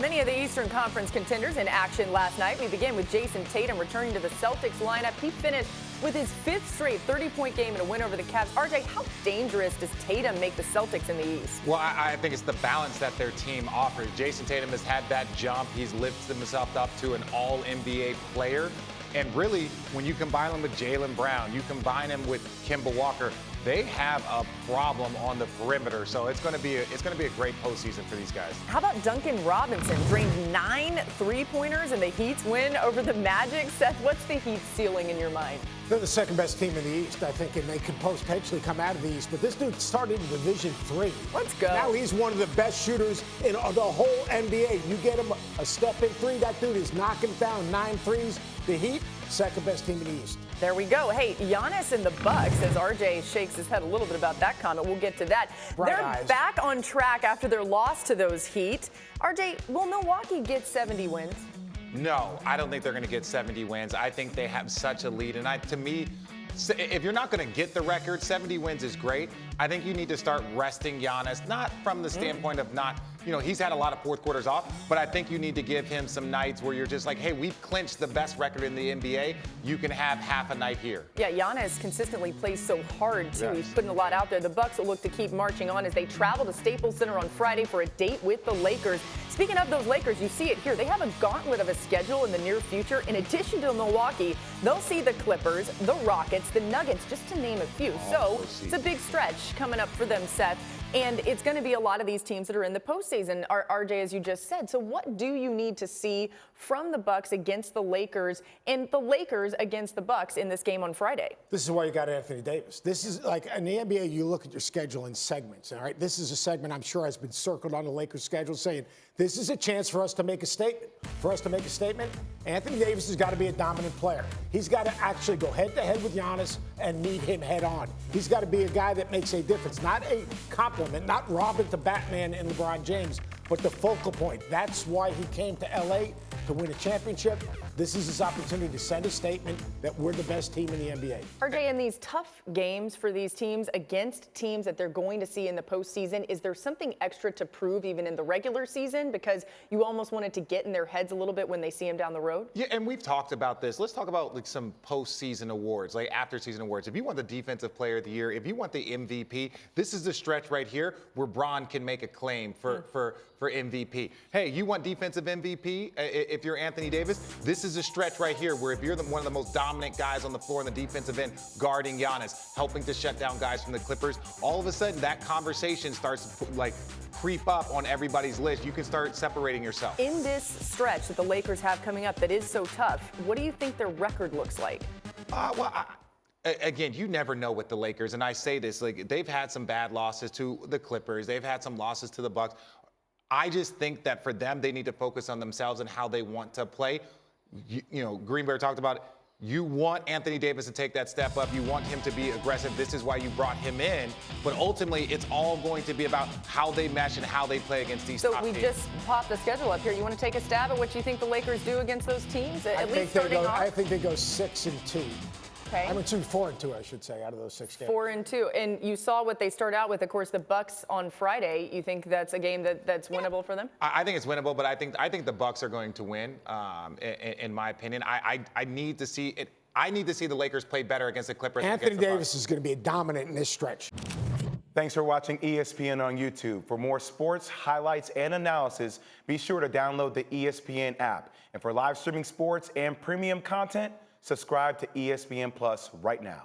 Many of the Eastern Conference contenders in action last night. We begin with Jayson Tatum returning to the Celtics lineup. He finished with his fifth straight 30-point game and a win over the Cavs. RJ, how dangerous does Tatum make the Celtics in the East? Well, I think it's the balance that their team offers. Jayson Tatum has had that jump. He's lifted himself up to an all-NBA player. And really, when you combine him with Jaylen Brown, you combine him with Kemba Walker, they have a problem on the perimeter. So it's going to be a great postseason for these guys. How about Duncan Robinson? Drained 9 three-pointers in the Heat's win over the Magic. Seth, what's the Heat's ceiling in your mind? They're the second best team in the East, I think, and they could potentially come out of the East. But this dude started in Division III. Let's go. Now he's one of the best shooters in the whole NBA. You get him a step-in three, that dude is knocking down 9 threes. The Heat, second best team in the East. There we go. Hey, Giannis and the Bucks, as RJ shakes his head a little bit about that comment. We'll get to that. They're back on track after their loss to those Heat. RJ, will Milwaukee get 70 wins? No, I don't think they're going to get 70 wins. I think they have such a lead. And to me, if you're not going to get the record, 70 wins is great. I think you need to start resting Giannis, not from the standpoint of not, he's had a lot of fourth quarters off, but I think you need to give him some nights where you're just like, hey, we've clinched the best record in the NBA. You can have half a night here. Yeah, Giannis consistently plays so hard, too. Yes. He's putting a lot out there. The Bucks will look to keep marching on as they travel to Staples Center on Friday for a date with the Lakers. Speaking of those Lakers, you see it here. They have a gauntlet of a schedule in the near future. In addition to Milwaukee, they'll see the Clippers, the Rockets, the Nuggets, just to name a few. So it's a big stretch coming up for them, Seth. And it's going to be a lot of these teams that are in the postseason, RJ, as you just said. So what do you need to see from the Bucks against the Lakers and the Lakers against the Bucks in this game on Friday? This is why you got Anthony Davis. This is like in the NBA, you look at your schedule in segments, all right? This is a segment I'm sure has been circled on the Lakers schedule saying this is a chance for us to make a statement. For us to make a statement, Anthony Davis has got to be a dominant player. He's got to actually go head-to-head with Giannis and meet him head-on. He's got to be a guy that makes a difference, not a compliment, not Robin to Batman and LeBron James, but the focal point. That's why he came to L.A. to win a championship. This is his opportunity to send a statement that we're the best team in the NBA. RJ, in these tough games for these teams against teams that they're going to see in the postseason, is there something extra to prove even in the regular season? Because you almost wanted to get in their heads a little bit when they see them down the road? Yeah, and we've talked about this. Let's talk about like some postseason awards, like after-season awards. If you want the Defensive Player of the Year, if you want the MVP, this is the stretch right here where Bron can make a claim for MVP. Hey, you want defensive MVP? If you're Anthony Davis, this is a stretch right here where if you're one of the most dominant guys on the floor on the defensive end, guarding Giannis, helping to shut down guys from the Clippers, all of a sudden that conversation starts to creep up on everybody's list. You can start separating yourself. In this stretch that the Lakers have coming up that is so tough, what do you think their record looks like? Again, you never know with the Lakers, and I say this, like they've had some bad losses to the Clippers. They've had some losses to the Bucks. I just think that for them, they need to focus on themselves and how they want to play. Greenberg talked about it. You want Anthony Davis to take that step up. You want him to be aggressive. This is why you brought him in. But ultimately, it's all going to be about how they mesh and how they play against these top teams. So we just popped the schedule up here. You want to take a stab at what you think the Lakers do against those teams? I think they go 6-2. Okay. I mean, 4-2, I should say, out of those 6 games. 4-2, and you saw what they start out with. Of course, the Bucks on Friday. You think that's a game that's winnable for them? I think it's winnable, but I think the Bucks are going to win. In my opinion, I need to see it. I need to see the Lakers play better against the Clippers. Anthony Davis is going to be dominant in this stretch. Thanks for watching ESPN on YouTube. For more sports, highlights, and analysis, be sure to download the ESPN app. And for live streaming sports and premium content, subscribe to ESPN Plus right now.